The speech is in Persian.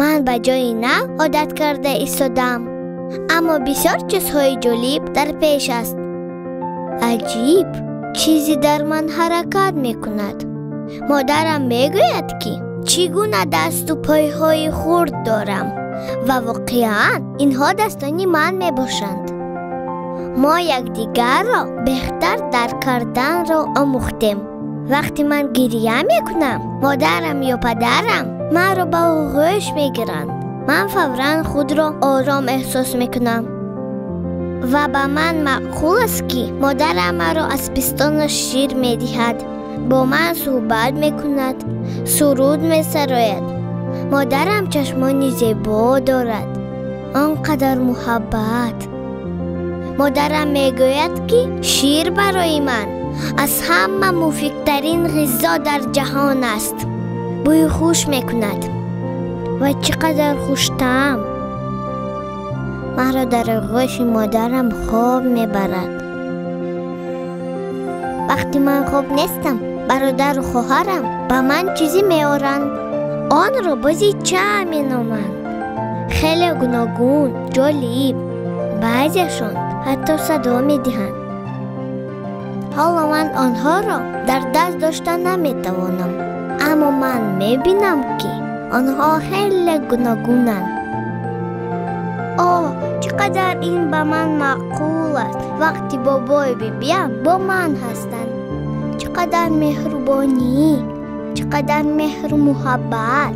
من به جای نه عادت کرده ایستادم، اما بسیار چیزهای جالب در پیش است. عجیب، چیزی در من حرکت می کند. مادرم می گوید که چگونه دست و پایهای خرد دارم و واقعا اینها دستانی من می باشند. ما یکدیگر را بهتر درک کردن را آموختیم. وقتی من گریه می کنم، مادرم یا پدرم من را به آغوش می گیرند. من فوراً خود را آرام احساس می کنم و به من معقول است که مادرم مرا از پستانش شیر می دهد، با من صحبت می کند، سرود می سراید. مادرم چشمانی زیبا دارد، آنقدر محبت. مادرم می گوید که شیر برای من از همه مفیدترین غذا در جهان است. بوی خوش می کند و چقدر خوش‌طعم. مرا در آغوش مادرم خواب می برد. وقتی من خواب نیستم، برادر و خواهرم به من چیزی می آورند. آن را بازیچه می نامند. خیلی گوناگون، جالب. بعضیشان حتی صدا می دهند. حالا من آنها را در دست داشتن نمی توانم، اما من می بینم که آنها خیلی گوناگونند. چقدر این به من معقول است. وقتی بابای بیبیم با من هستند، چقدر مهربانی، چقدر مهر و محبت.